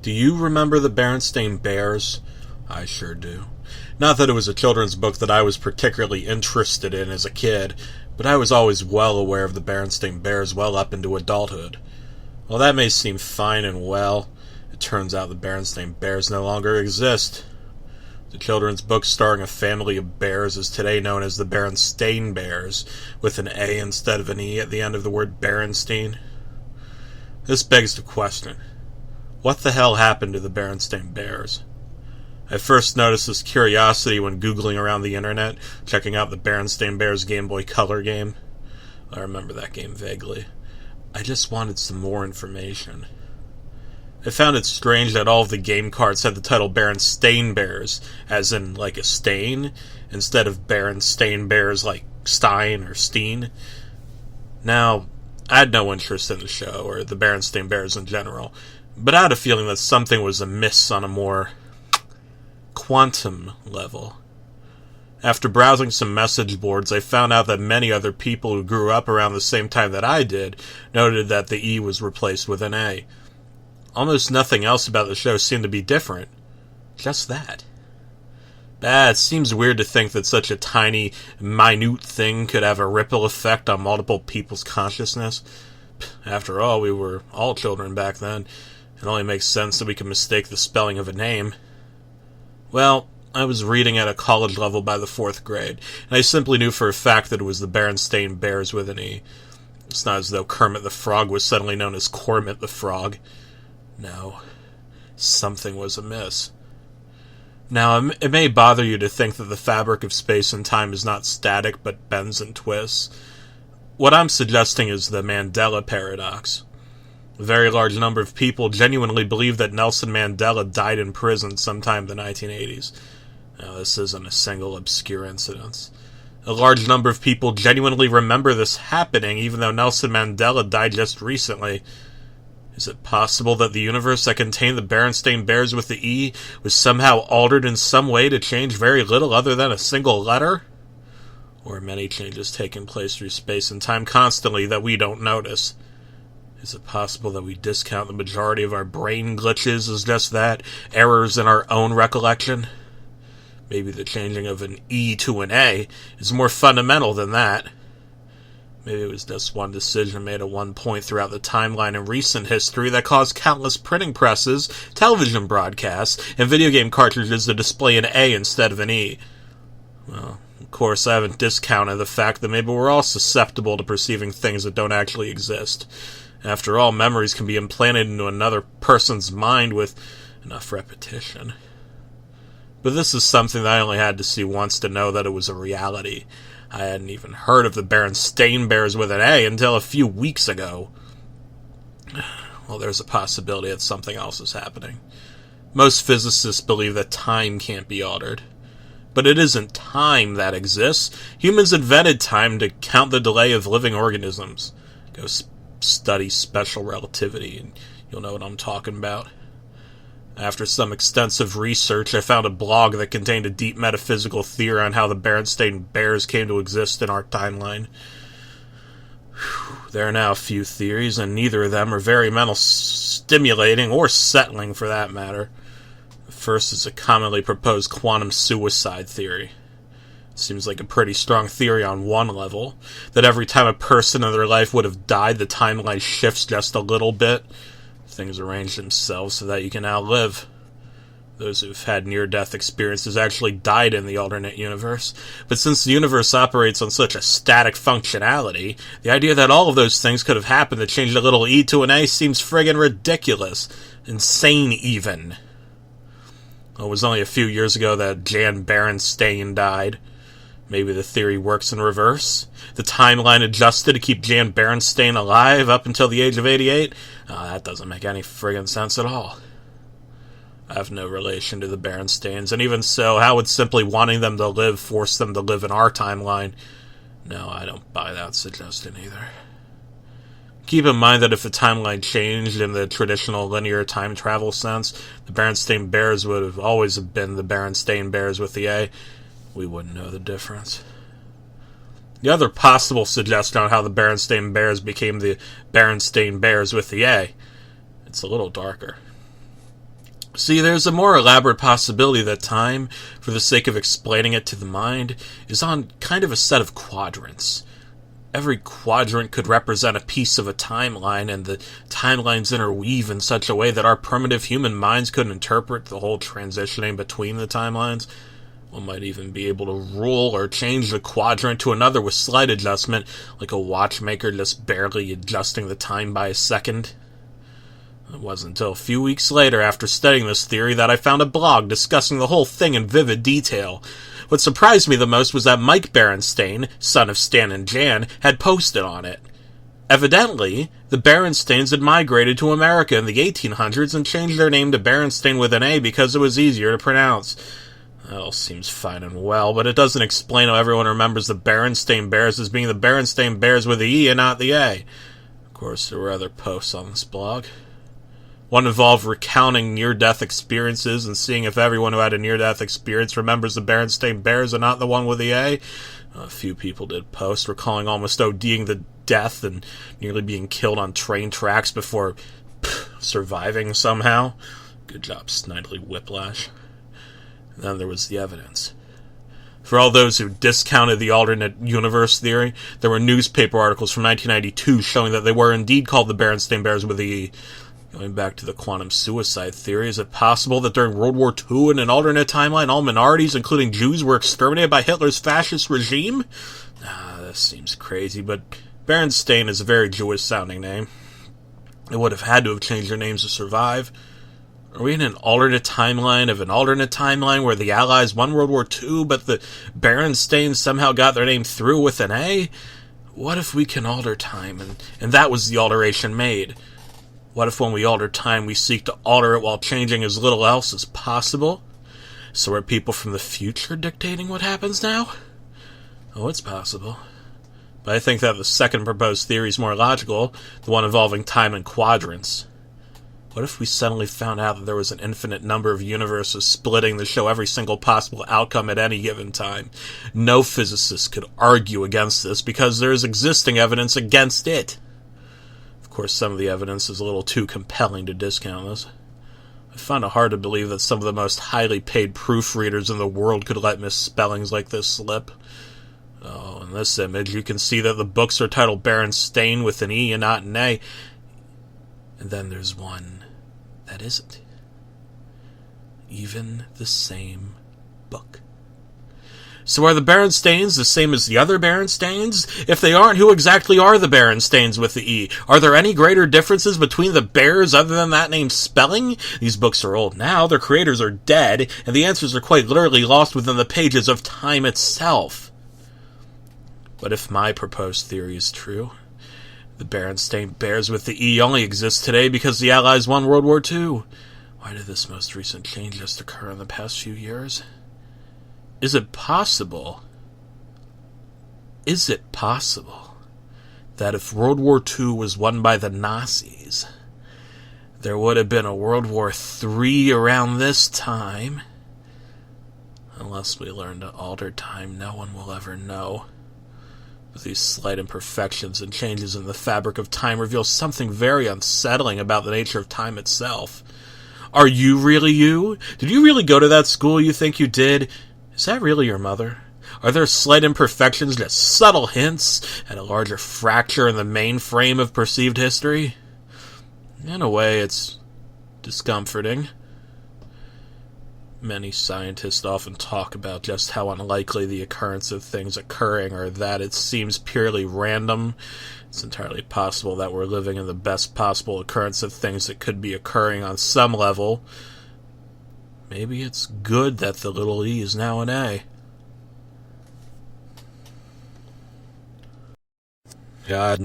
Do you remember the Berenstain Bears? I sure do. Not that it was a children's book that I was particularly interested in as a kid, but I was always well aware of the Berenstain Bears well up into adulthood. While that may seem fine and well, it turns out the Berenstain Bears no longer exist. The children's book starring a family of bears is today known as the Berenstain Bears, with an A instead of an E at the end of the word Berenstain. This begs the question, what the hell happened to the Berenstain Bears? I first noticed this curiosity when Googling around the internet, checking out the Berenstain Bears Game Boy Color game. I remember that game vaguely. I just wanted some more information. I found it strange that all of the game cards had the title Berenstain Bears, as in like a stain, instead of Berenstain Bears like Stein or Steen. Now, I had no interest in the show, or the Berenstain Bears in general, but I had a feeling that something was amiss on a more quantum level. After browsing some message boards, I found out that many other people who grew up around the same time that I did noted that the E was replaced with an A. Almost nothing else about the show seemed to be different. Just that. It seems weird to think that such a tiny, minute thing could have a ripple effect on multiple people's consciousness. After all, we were all children back then. It only makes sense that we could mistake the spelling of a name. Well, I was reading at a college level by the 4th grade, and I simply knew for a fact that it was the Berenstain Bears with an E. It's not as though Kermit the Frog was suddenly known as Cormit the Frog. No, something was amiss. Now, it may bother you to think that the fabric of space and time is not static, but bends and twists. What I'm suggesting is the Mandela paradox. A very large number of people genuinely believe that Nelson Mandela died in prison sometime in the 1980s. Now, this isn't a single obscure incident. A large number of people genuinely remember this happening, even though Nelson Mandela died just recently. Is it possible that the universe that contained the Berenstain Bears with the E was somehow altered in some way to change very little other than a single letter? Or are many changes taking place through space and time constantly that we don't notice? Is it possible that we discount the majority of our brain glitches as just that, errors in our own recollection? Maybe the changing of an E to an A is more fundamental than that. Maybe it was just one decision made at one point throughout the timeline in recent history that caused countless printing presses, television broadcasts, and video game cartridges to display an A instead of an E. Well, of course, I haven't discounted the fact that maybe we're all susceptible to perceiving things that don't actually exist. After all, memories can be implanted into another person's mind with enough repetition. But this is something that I only had to see once to know that it was a reality. I hadn't even heard of the Berenstain Bears with an A until a few weeks ago. Well, there's a possibility that something else is happening. Most physicists believe that time can't be altered. But it isn't time that exists. Humans invented time to count the delay of living organisms. Go study special relativity and you'll know what I'm talking about. After some extensive research, I found a blog that contained a deep metaphysical theory on how the Berenstain Bears came to exist in our timeline. There are now a few theories, and neither of them are very mental stimulating or settling for that matter. The first is a commonly proposed quantum suicide theory. Seems like a pretty strong theory on one level, that every time a person in their life would have died, the timeline shifts just a little bit. Things arrange themselves so that you can outlive. Those who've had near-death experiences actually died in the alternate universe. But since the universe operates on such a static functionality, the idea that all of those things could have happened to change a little E to an A seems friggin' ridiculous. Insane, even. Well, it was only a few years ago that Jan Berenstain died. Maybe the theory works in reverse. The timeline adjusted to keep Jan Berenstain alive up until the age of 88? That doesn't make any friggin' sense at all. I have no relation to the Berenstains, and even so, how would simply wanting them to live force them to live in our timeline? No, I don't buy that suggestion either. Keep in mind that if the timeline changed in the traditional linear time travel sense, the Berenstain Bears would have always been the Berenstain Bears with the A. We wouldn't know the difference. The other possible suggestion on how the Berenstain Bears became the Berenstain Bears with the A, it's a little darker. See, there's a more elaborate possibility that time, for the sake of explaining it to the mind, is on kind of a set of quadrants. Every quadrant could represent a piece of a timeline, and the timelines interweave in such a way that our primitive human minds couldn't interpret the whole transitioning between the timelines. One might even be able to rule or change the quadrant to another with slight adjustment, like a watchmaker just barely adjusting the time by a second. It wasn't until a few weeks later, after studying this theory, that I found a blog discussing the whole thing in vivid detail. What surprised me the most was that Mike Berenstain, son of Stan and Jan, had posted on it. Evidently, the Berenstains had migrated to America in the 1800s and changed their name to Berenstain with an A because it was easier to pronounce. That all seems fine and well, but it doesn't explain how everyone remembers the Berenstain Bears as being the Berenstain Bears with the E and not the A. Of course, there were other posts on this blog. One involved recounting near-death experiences and seeing if everyone who had a near-death experience remembers the Berenstain Bears and not the one with the A. A few people did post, recalling almost ODing the death and nearly being killed on train tracks before surviving somehow. Good job, Snidely Whiplash. And then there was the evidence. For all those who discounted the alternate universe theory, there were newspaper articles from 1992 showing that they were indeed called the Berenstain Bears with the E. Going back to the quantum suicide theory, is it possible that during World War II in an alternate timeline, all minorities, including Jews, were exterminated by Hitler's fascist regime? This seems crazy, but Berenstain is a very Jewish-sounding name. They would have had to have changed their names to survive. Are we in an alternate timeline of an alternate timeline where the Allies won World War II, but the Berenstains somehow got their name through with an A? What if we can alter time, and that was the alteration made? What if when we alter time, we seek to alter it while changing as little else as possible? So are people from the future dictating what happens now? Oh, it's possible. But I think that the second proposed theory is more logical, the one involving time and quadrants. What if we suddenly found out that there was an infinite number of universes splitting to show every single possible outcome at any given time? No physicist could argue against this because there is existing evidence against it. Of course, some of the evidence is a little too compelling to discount this. I find it hard to believe that some of the most highly paid proofreaders in the world could let misspellings like this slip. Oh, in this image, you can see that the books are titled Berenstain with an E and not an A. And then there's one that isn't. Even the same book. So are the Berenstains the same as the other Berenstains? If they aren't, who exactly are the Berenstains with the E? Are there any greater differences between the bears other than that name's spelling? These books are old now, their creators are dead, and the answers are quite literally lost within the pages of time itself. But if my proposed theory is true, the Berenstain Bears with the E only exist today because the Allies won World War II. Why did this most recent change just occur in the past few years? Is it possible that if World War II was won by the Nazis, there would have been a World War III around this time? Unless we learn to alter time, no one will ever know. But these slight imperfections and changes in the fabric of time reveal something very unsettling about the nature of time itself. Are you really you? Did you really go to that school you think you did? Is that really your mother? Are there slight imperfections, just subtle hints at a larger fracture in the main frame of perceived history? In a way, it's discomforting. Many scientists often talk about just how unlikely the occurrence of things occurring or that it seems purely random. It's entirely possible that we're living in the best possible occurrence of things that could be occurring on some level. Maybe it's good that the little e is now an A. God,